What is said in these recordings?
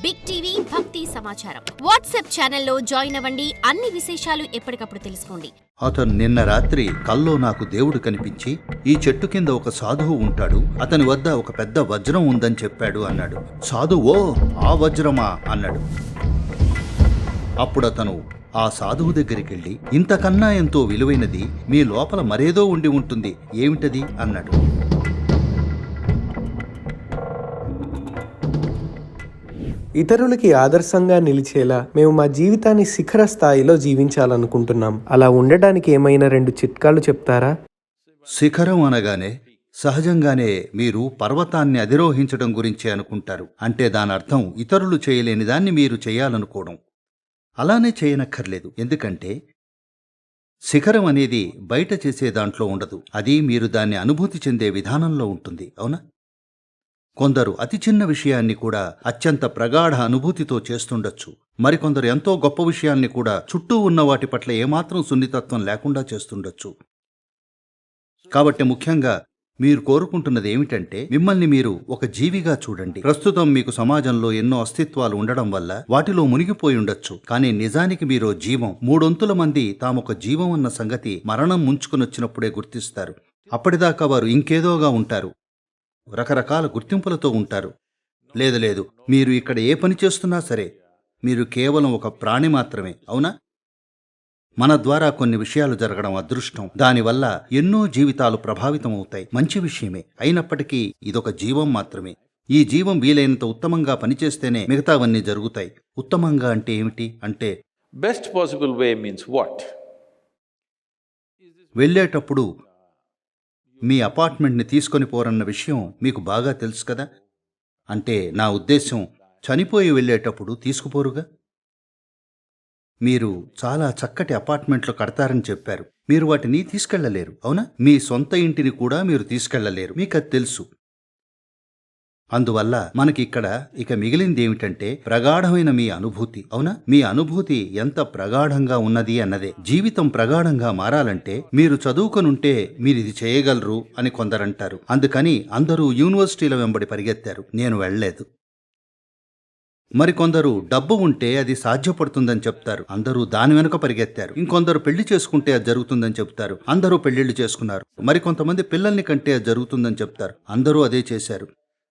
Big TV భక్తి సమాచారం WhatsApp ఛానల్లో జాయిన్ అవ్వండి. అన్ని విశేషాలు ఎప్పటికప్పుడు తెలుసుకోండి. అతను నిన్న రాత్రి కల్లో నాకు దేవుడు కనిపించి, ఈ చెట్టు కింద ఒక సాధువు ఉంటాడు, అతని వద్ద ఒక పెద్ద వజ్రం ఉందని చెప్పాడు అన్నాడు. సాధువో, ఆ వజ్రమా అన్నాడు. అప్పుడు అతను ఆ సాధువు దగ్గరికి వెళ్ళి, ఇంతకన్నా ఎంతో విలువైనది మీ లోపల మరేదో ఉండి ఉంటుంది, ఏమిటది అన్నాడు. ఇతరులకి ఆదర్శంగా నిలిచేలా మేము మా జీవితాన్ని శిఖర స్థాయిలో జీవించాలనుకుంటున్నాం. అలా ఉండడానికి ఏమైనా 2 చిట్కాలు చెప్తారా? శిఖరం అనగానే సహజంగానే మీరు పర్వతాన్ని అధిరోహించడం గురించే అనుకుంటారు. అంటే దాని అర్థం ఇతరులు చేయలేని దాన్ని మీరు చేయాలనుకోవడం. అలానే చేయనక్కర్లేదు. ఎందుకంటే శిఖరం అనేది బయట చేసే దాంట్లో ఉండదు, అది మీరు దాన్ని అనుభూతి చెందే విధానంలో ఉంటుంది. అవునా? కొందరు అతి చిన్న విషయాన్ని కూడా అత్యంత ప్రగాఢ అనుభూతితో చేస్తుండొచ్చు. మరికొందరు ఎంతో గొప్ప విషయాన్ని కూడా చుట్టూ ఉన్న వాటి పట్ల ఏమాత్రం సున్నితత్వం లేకుండా చేస్తుండొచ్చు. కాబట్టి ముఖ్యంగా మీరు కోరుకుంటున్నది ఏమిటంటే, మిమ్మల్ని మీరు ఒక జీవిగా చూడండి. ప్రస్తుతం మీకు సమాజంలో ఎన్నో అస్తిత్వాలు ఉండడం వల్ల వాటిలో మునిగిపోయి ఉండొచ్చు. కానీ నిజానికి మీరో జీవం. 3/4 మంది తామొక జీవం అన్న సంగతి మరణం ముంచుకునొచ్చినప్పుడే గుర్తిస్తారు. అప్పటిదాకా వారు ఇంకేదోగా ఉంటారు, రకరకాల గుర్తింపులతో ఉంటారు. లేదు, మీరు ఇక్కడ ఏ పని చేస్తున్నా సరే మీరు కేవలం ఒక ప్రాణి మాత్రమే. అవునా? మన ద్వారా కొన్ని విషయాలు జరగడం అదృష్టం. దానివల్ల ఎన్నో జీవితాలు ప్రభావితమవుతాయి. మంచి విషయమే. అయినప్పటికీ ఇదొక జీవం మాత్రమే. ఈ జీవం వీలైనంత ఉత్తమంగా పనిచేస్తేనే మిగతావన్నీ జరుగుతాయి. ఉత్తమంగా అంటే ఏమిటి అంటే, best possible way means what? వెళ్ళేటప్పుడు మీ అపార్ట్మెంట్ని తీసుకొని పోరన్న విషయం మీకు బాగా తెలుసు కదా. అంటే నా ఉద్దేశం, చనిపోయి వెళ్ళేటప్పుడు తీసుకుపోరుగా. మీరు చాలా చక్కటి అపార్ట్మెంట్లు కడతారని చెప్పారు. మీరు వాటిని తీసుకెళ్లలేరు. అవునా? మీ సొంత ఇంటిని కూడా మీరు తీసుకెళ్లలేరు. మీకు అది తెలుసు. అందువల్ల మనకి ఇక్కడ ఇక మిగిలింది ఏమిటంటే ప్రగాఢమైన మీ అనుభూతి. అవునా? మీ అనుభూతి ఎంత ప్రగాఢంగా ఉన్నది అన్నదే. జీవితం ప్రగాఢంగా మారాలంటే మీరు చదువుకొనుంటే మీరు ఇది చేయగలరు అని కొందరంటారు. అందుకని అందరూ యూనివర్సిటీల వెంబడి పరిగెత్తారు. నేను వెళ్ళలేదు. మరికొందరు డబ్బు ఉంటే అది సాధ్యపడుతుందని చెప్తారు. అందరూ దాని వెనుక పరిగెత్తారు. ఇంకొందరు పెళ్లి చేసుకుంటే అది జరుగుతుందని చెప్తారు. అందరూ పెళ్లిళ్లు చేసుకున్నారు. మరికొంతమంది పిల్లల్ని కంటే అది జరుగుతుందని చెప్తారు. అందరూ అదే చేశారు.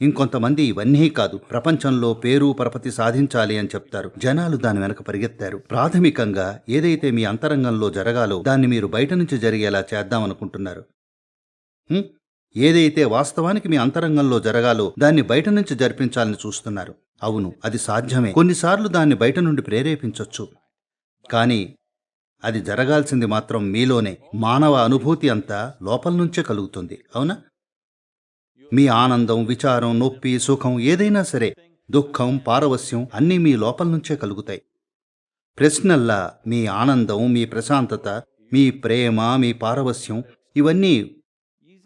ఇంకొంతమంది ఇవన్నీ కాదు, ప్రపంచంలో పేరు పరపతి సాధించాలి అని చెప్తారు. జనాలు దాని వెనక పరిగెత్తారు. ప్రాథమికంగా ఏదైతే మీ అంతరంగంలో జరగాలో దాన్ని మీరు బయట నుంచి జరిగేలా చేద్దామనుకుంటున్నారు. ఏదైతే వాస్తవానికి మీ అంతరంగంలో జరగాలో దాన్ని బయట నుంచి జరిపించాలని చూస్తున్నారు. అవును, అది సాధ్యమే. కొన్నిసార్లు దాన్ని బయట నుండి ప్రేరేపించొచ్చు. కానీ అది జరగాల్సింది మాత్రం మీలోనే. మానవ అనుభూతి అంతా లోపల నుంచే కలుగుతుంది. అవునా? మీ ఆనందం, విచారం, నొప్పి, సుఖం ఏదైనా సరే, దుఃఖం, పారవస్యం అన్నీ మీ లోపల నుంచే కలుగుతాయి. ప్రశ్నల్లా మీ ఆనందం, మీ ప్రశాంతత, మీ ప్రేమ, మీ పారవస్యం ఇవన్నీ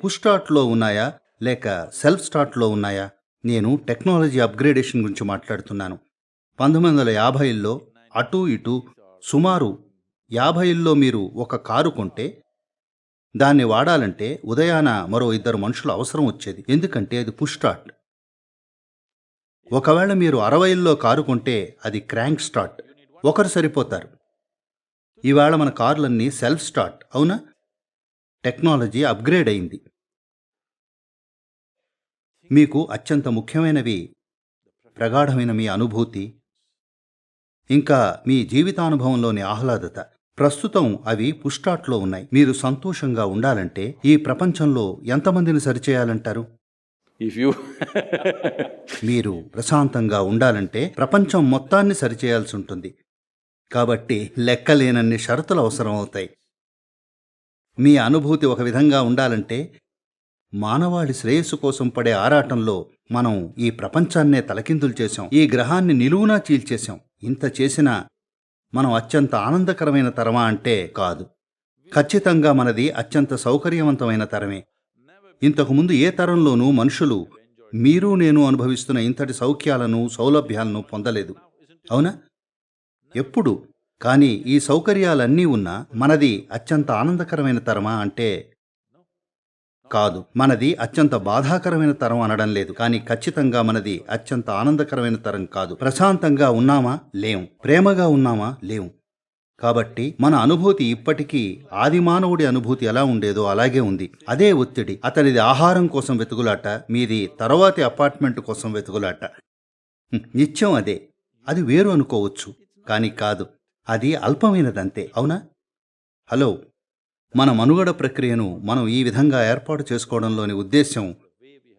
పుష్ స్టార్ట్లో ఉన్నాయా లేక సెల్ఫ్ స్టార్ట్లో ఉన్నాయా? నేను టెక్నాలజీ అప్గ్రేడేషన్ గురించి మాట్లాడుతున్నాను. 1950ల్లో అటూ ఇటూ సుమారు 50ల్లో మీరు ఒక కారు కొంటే దాన్ని వాడాలంటే ఉదయాన మరో 2 మనుషులు అవసరం వచ్చేది. ఎందుకంటే అది పుష్ స్టార్ట్. ఒకవేళ మీరు 60ల్లో కారు కొంటే అది క్రాంక్ స్టార్ట్. ఒకరు సరిపోతారు. ఈవేళ మన కార్లన్నీ సెల్ఫ్ స్టార్ట్. అవునా? టెక్నాలజీ అప్గ్రేడ్ అయింది. మీకు అత్యంత ముఖ్యమైనవి ప్రగాఢమైన మీ అనుభూతి, ఇంకా మీ జీవితానుభవంలోని ఆహ్లాదత. ప్రస్తుతం అవి పుష్ స్టార్ట్లో ఉన్నాయి. మీరు సంతోషంగా ఉండాలంటే ఈ ప్రపంచంలో ఎంతమందిని సరిచేయాలంటారు? మీరు ప్రశాంతంగా ఉండాలంటే ప్రపంచం మొత్తాన్ని సరిచేయాల్సి ఉంటుంది. కాబట్టి లెక్కలేనన్ని షరతులు అవసరం అవుతాయి. మీ అనుభూతి ఒక విధంగా ఉండాలంటే మానవాళి శ్రేయస్సు కోసం పడే ఆరాటంలో మనం ఈ ప్రపంచాన్నే తలకిందులు చేశాం. ఈ గ్రహాన్ని నిలువునా చీల్చేశాం. ఇంత చేసినా మనం అత్యంత ఆనందకరమైన తరమా అంటే కాదు. ఖచ్చితంగా మనది అత్యంత సౌకర్యవంతమైన తరమే. ఇంతకుముందు ఏ తరంలోనూ మనుషులు మీరు నేను అనుభవిస్తున్న ఇంతటి సౌఖ్యాలను, సౌలభ్యాలను పొందలేదు. అవునా? ఎప్పుడు? కానీ ఈ సౌకర్యాలన్నీ ఉన్నా మనది అత్యంత ఆనందకరమైన తరమా అంటే కాదు, మనది అత్యంత బాధాకరమైన తరం అనడం లేదు, కానీ ఖచ్చితంగా మనది అత్యంత ఆనందకరమైన తరం కాదు. ప్రశాంతంగా ఉన్నామా? లేం. ప్రేమగా ఉన్నామా? లేం. కాబట్టి మన అనుభూతి ఇప్పటికీ ఆదిమానవుడి అనుభూతి ఎలా ఉండేదో అలాగే ఉంది. అదే ఒత్తిడి. అతనిది ఆహారం కోసం వెతుకులాట, మీది తరువాతి అపార్ట్మెంట్ కోసం వెతుకులాట. నిత్యం అదే. అది వేరు అనుకోవచ్చు, కానీ కాదు, అది అల్పమైనదంతే. అవునా? హలో, మన మనుగడ ప్రక్రియను మనం ఈ విధంగా ఏర్పాటు చేసుకోవడంలోని ఉద్దేశ్యం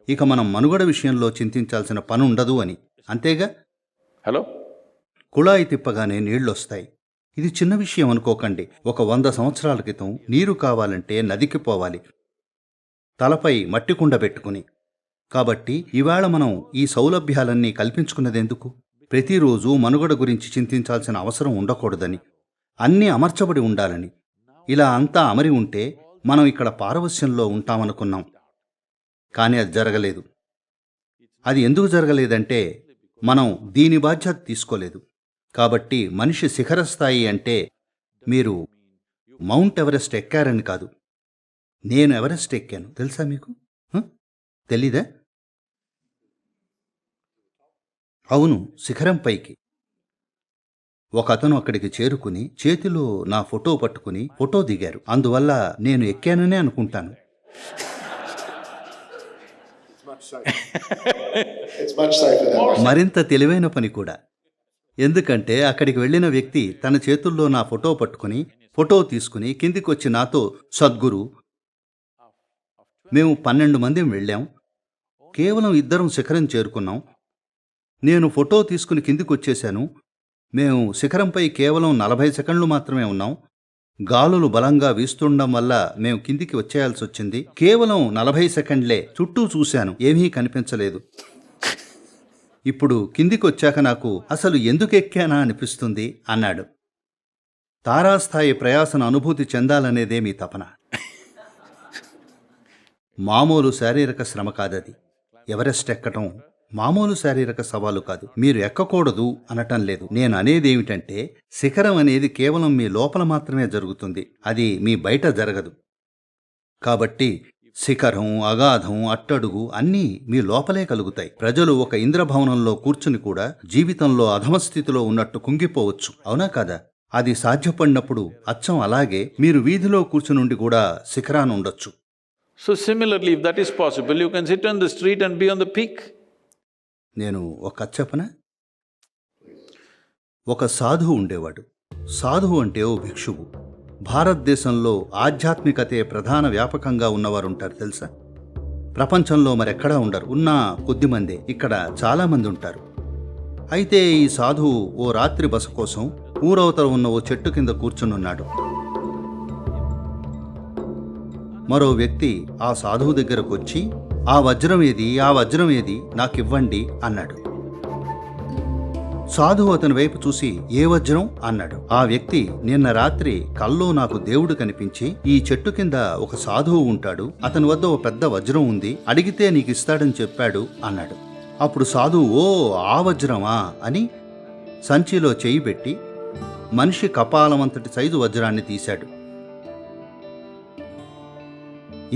ఇక మనం మనుగడ విషయంలో చింతించాల్సిన పని ఉండదు అని. అంతేగా? Hello? కుళాయి తిప్పగానే నీళ్లొస్తాయి. ఇది చిన్న విషయం అనుకోకండి. ఒక 100 సంవత్సరాల క్రితం నీరు కావాలంటే నదికి పోవాలి, తలపై మట్టి కుండ పెట్టుకుని. కాబట్టి ఇవాళ మనం ఈ సౌలభ్యాలన్నీ కల్పించుకున్నదెందుకు? ప్రతిరోజు మనుగడ గురించి చింతించాల్సిన అవసరం ఉండకూడదని, అన్నీ అమర్చబడి ఉండాలని. ఇలా అంతా అమరి ఉంటే మనం ఇక్కడ పారవస్యంలో ఉంటామనుకున్నాం, కానీ అది జరగలేదు. అది ఎందుకు జరగలేదంటే మనం దీని బాధ్యత తీసుకోలేదు. కాబట్టి మనిషి శిఖరస్థాయి అంటే మీరు మౌంట్ ఎవరెస్ట్ ఎక్కారని కాదు. నేను ఎవరెస్ట్ ఎక్కాను, తెలుసా మీకు? తెలీదా? అవును, శిఖరం పైకి. ఒక అతను అక్కడికి చేరుకుని చేతిలో నా ఫోటో పట్టుకుని ఫోటో దిగారు. అందువల్ల నేను ఎక్కాననే అనుకుంటాను. మరింత తెలివైన పని కూడా. ఎందుకంటే అక్కడికి వెళ్ళిన వ్యక్తి తన చేతుల్లో నా ఫోటో పట్టుకుని ఫోటో తీసుకుని కిందికొచ్చి నాతో, సద్గురు, మేము 12 మంది వెళ్ళాం, కేవలం 2 శిఖరం చేరుకున్నాం. నేను ఫోటో తీసుకుని కిందికొచ్చేశాను. మేము శిఖరంపై కేవలం 40 సెకండ్లు మాత్రమే ఉన్నాం. గాలులు బలంగా వీస్తుండడం వల్ల మేము కిందికి వచ్చేయాల్సి వచ్చింది. కేవలం 40 సెకండ్లే. చుట్టూ చూశాను, ఏమీ కనిపించలేదు. ఇప్పుడు కిందికి వచ్చాక నాకు అసలు ఎందుకు ఎక్కానా అనిపిస్తుంది అన్నాడు. తారాస్థాయి ప్రయాసను అనుభూతి చెందాలనేదే మీ తపన. మామూలు శారీరక శ్రమ కాదది. ఎవరెస్ట్ ఎక్కటం మామూలు శారీరక సవాలు కాదు. మీరు ఎక్కకూడదు అనటం లేదు. నేను అనేదేమిటంటే శిఖరం అనేది కేవలం మీ లోపల మాత్రమే జరుగుతుంది, అది మీ బయట జరగదు. కాబట్టి శిఖరం, అగాధం, అట్టడుగు అన్నీ మీ లోపలే కలుగుతాయి. ప్రజలు ఒక ఇంద్రభవనంలో కూర్చుని కూడా జీవితంలో అధమస్థితిలో ఉన్నట్టు కుంగిపోవచ్చు, అవునా కాదా? అది సాధ్యపడినప్పుడు అచ్చం అలాగే మీరు వీధిలో కూర్చునుండి కూడా శిఖరాన్ని ఉండొచ్చు. So similarly, if that is possible, you can sit on the street and be on the peak. నేను ఒక కథ చెప్పనా? ఒక సాధువు ఉండేవాడు. సాధువు అంటే ఓ భిక్షువు. భారతదేశంలో ఆధ్యాత్మికతే ప్రధాన వ్యాపకంగా ఉన్నవారుంటారు, తెలుసా? ప్రపంచంలో మరెక్కడా ఉండరు. ఉన్న కొద్దిమందే. ఇక్కడ చాలామంది ఉంటారు. అయితే ఈ సాధువు ఓ రాత్రి బస కోసం ఊరవతల ఉన్న ఓ చెట్టు కింద కూర్చునున్నాడు. మరో వ్యక్తి ఆ సాధువు దగ్గరకు వచ్చి, ఆ వజ్రం ఏది నాకివ్వండి అన్నాడు. సాధువు అతని వైపు చూసి, ఏ వజ్రం అన్నాడు. ఆ వ్యక్తి, నిన్న రాత్రి కల్లో నాకు దేవుడు కనిపించి ఈ చెట్టు కింద ఒక సాధువు ఉంటాడు, అతని వద్ద ఓ పెద్ద వజ్రం ఉంది, అడిగితే నీకిస్తాడని చెప్పాడు అన్నాడు. అప్పుడు సాధువు, ఓ ఆ వజ్రమా అని సంచిలో చెయ్యి పెట్టి మనిషి కపాలమంతటి సైజు వజ్రాన్ని తీశాడు.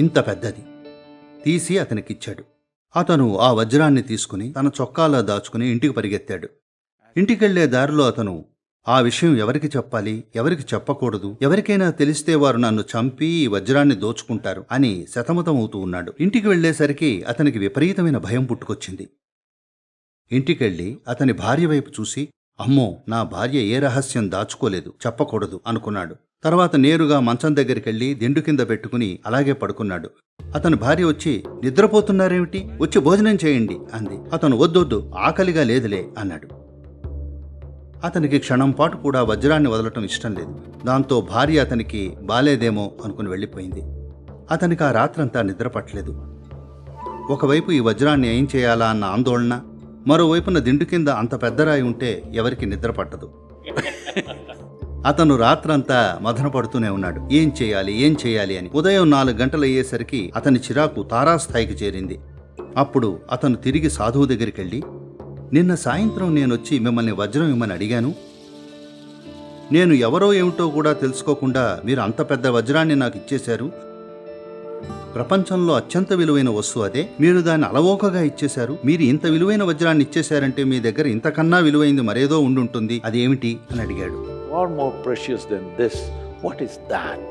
ఇంత పెద్దది తీసి అతనికిచ్చాడు. అతను ఆ వజ్రాన్ని తీసుకుని తన చొక్కాలో దాచుకుని ఇంటికి పరిగెత్తాడు. ఇంటికెళ్లే దారిలో అతను, ఆ విషయం ఎవరికి చెప్పాలి, ఎవరికి చెప్పకూడదు, ఎవరికైనా తెలిస్తే వారు నన్ను చంపి ఈ వజ్రాన్ని దోచుకుంటారు అని సతమతమవుతూ ఉన్నాడు. ఇంటికి వెళ్లేసరికి అతనికి విపరీతమైన భయం పుట్టుకొచ్చింది. ఇంటికెళ్ళి అతని భార్య వైపు చూసి, అమ్మో, నా భార్య ఏ రహస్యం దాచుకోలేదు, చెప్పకూడదు అనుకున్నాడు. తర్వాత నేరుగా మంచం దగ్గరికెళ్ళి దిండు కింద పెట్టుకుని అలాగే పడుకున్నాడు. అతని భార్య వచ్చి, నిద్రపోతున్నారేమిటి, వచ్చి భోజనం చేయండి అంది. అతను, వద్దొద్దు, ఆకలిగా లేదులే అన్నాడు. అతనికి క్షణం పాటు కూడా వజ్రాన్ని వదలటం ఇష్టం లేదు. దాంతో భార్య అతనికి బాలేదేమో అనుకుని వెళ్ళిపోయింది. అతనికి ఆ రాత్రంతా నిద్ర పట్టలేదు. ఒకవైపు ఈ వజ్రాన్ని ఏం చేయాలా అన్న ఆందోళన, మరోవైపున దిండు కింద అంత పెద్దరాయి ఉంటే ఎవరికి నిద్ర పట్టదు. అతను రాత్రంతా మదన పడుతూనే ఉన్నాడు, ఏం చేయాలి అని. ఉదయం 4 గంటలయ్యేసరికి అతని చిరాకు తారాస్థాయికి చేరింది. అప్పుడు అతను తిరిగి సాధువు దగ్గరికెళ్ళి, నిన్న సాయంత్రం నేనొచ్చి మిమ్మల్ని వజ్రం ఇమ్మని అడిగాను. నేను ఎవరో ఏమిటో కూడా తెలుసుకోకుండా మీరు అంత పెద్ద వజ్రాన్ని నాకు ఇచ్చేశారు. ప్రపంచంలో అత్యంత విలువైన వస్తువు అదే, మీరు దాన్ని అలవోకగా ఇచ్చేశారు. మీరు ఇంత విలువైన వజ్రాన్ని ఇచ్చేశారంటే మీ దగ్గర ఇంతకన్నా విలువైంది మరేదో ఉండుంటుంది, అదేమిటి అని అడిగాడు. Far more precious than this. What is that?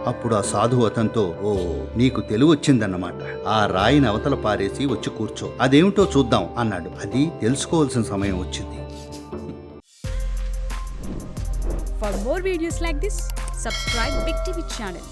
అప్పుడు ఆ సాధువు అతనితో, ఓ నీకు తెలివొచ్చిందన్నమాట. ఆ రాయిని అవతల పారేసి వచ్చి కూర్చో, అదేమిటో చూద్దాం అన్నాడు. అది తెలుసుకోవాల్సిన సమయం వచ్చింది. For more videos like this, subscribe Big TV channel.